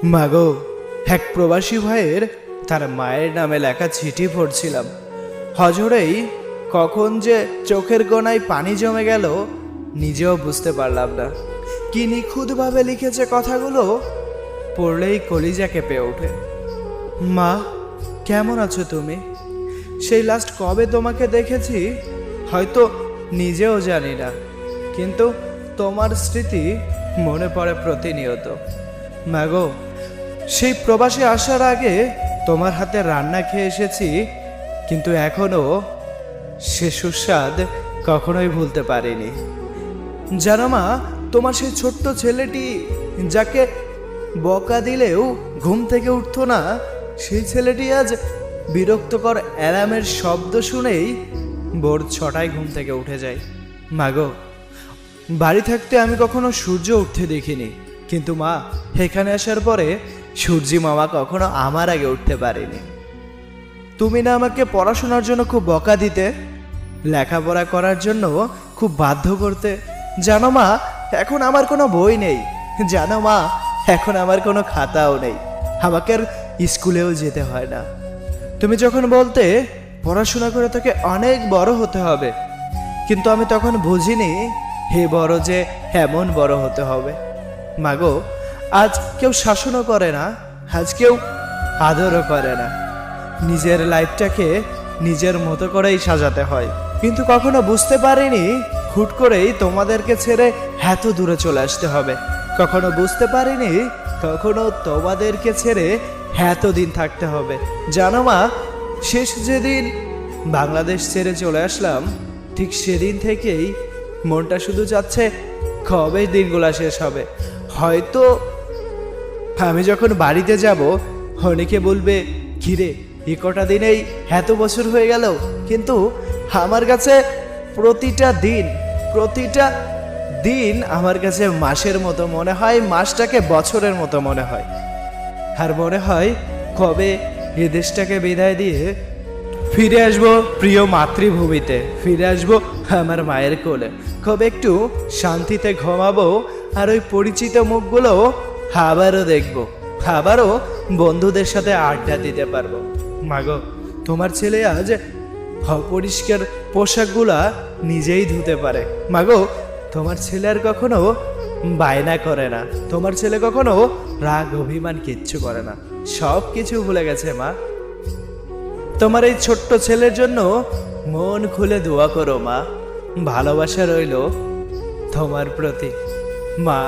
মাগো, এক প্রবাসী ভাইয়ের তার মায়ের নামে লেখা চিঠি পড়ছিলাম। হজরেই কখন যে চোখের কোণায় পানি জমে গেল নিজেও বুঝতে পারলাম না। কি নিখুঁতভাবে লিখেছে কথাগুলো, পড়লেই কলিজা কেঁপে ওঠে। মা, কেমন আছো তুমি? সেই লাস্ট কবে তোমাকে দেখেছি হয়তো নিজেও জানি না, কিন্তু তোমার স্মৃতি মনে পড়ে প্রতিনিয়ত। মাগো, সেই প্রবাসে আসার আগে তোমার হাতে রান্না খেয়ে এসেছি, কিন্তু এখনো সে সুস্বাদ কখনোই ভুলতে পারিনি। জানো মা, তোমার সেই ছোট্ট ছেলেটি যাকে বকা দিলেও ঘুম থেকে উঠতো না, সেই ছেলেটি আজ বিরক্তকর অ্যালার্মের শব্দ শুনেই ভোর 6টায় ঘুম থেকে উঠে যায়। মাগো, বাড়ি থাকতে আমি কখনো সূর্য উঠতে দেখিনি, কিন্তু মা, এখানে আসার পরে সূর্যি মামা কখনো আমার আগে উঠতে পারেনি। তুমি না আমাকে পড়াশোনার জন্য খুব বকা দিতে, লেখাপড়া করার জন্য খুব বাধ্য করতে। জানো মা, এখন আমার কোনো বই নেই। জানো মা, এখন আমার কোনো খাতাও নেই। আমাকে আর স্কুলেও যেতে হয় না। তুমি যখন বলতে পড়াশোনা করে তোকে অনেক বড় হতে হবে, কিন্তু আমি তখন বুঝিনি হে বড় যে এমন বড় হতে হবে। মাগো, আজ কেউ শাসনও করে না, আজ কেউ আদরও করে না। নিজের লাইফটাকে নিজের মতো করেই সাজাতে হয়, কিন্তু কখনো বুঝতে পারিনি হুট করেই তোমাদেরকে ছেড়ে এত দূরে চলে আসতে হবে। কখনো বুঝতে পারিনি কখনো তোমাদেরকে ছেড়ে এতদিন থাকতে হবে। জানো মা, শেষ যেদিন বাংলাদেশ ছেড়ে চলে আসলাম, ঠিক সেদিন থেকেই মনটা শুধু চাচ্ছে কবে দিনগুলা শেষ হবে। হয়তো আমি যখন বাড়িতে যাব অনেকে বলবে, ঘিরে এ কটা দিনেই এত বছর হয়ে গেল, কিন্তু আমার কাছে প্রতিটা দিন আমার কাছে মাসের মতো মনে হয়, মাসটাকে বছরের মতো মনে হয়। আর মনে হয় কবে এ দেশটাকে বিদায় দিয়ে ফিরে আসবো প্রিয় মাতৃভূমিতে, ফিরে আসবো আমার মায়ের কোলে, কবে একটু শান্তিতে ঘুমাবো, আর ওই পরিচিত মুখগুলো আবারও দেখবো, আবারও বন্ধুদের সাথে আড্ডা দিতে পারবো। মাগো, তোমার ছেলে আজ অপরিষ্কার পোশাকগুলা নিজেই ধুতে পারে। মাগো, তোমার ছেলে আর কখনো বায়না করে না, তোমার ছেলে কখনো রাগ অভিমান কিচ্ছু করে না, সব কিছু ভুলে গেছে। মা, তোমার এই ছোট্ট ছেলের জন্য মন খুলে দোয়া করো মা। ভালোবাসা রইল তোমার প্রতি মা।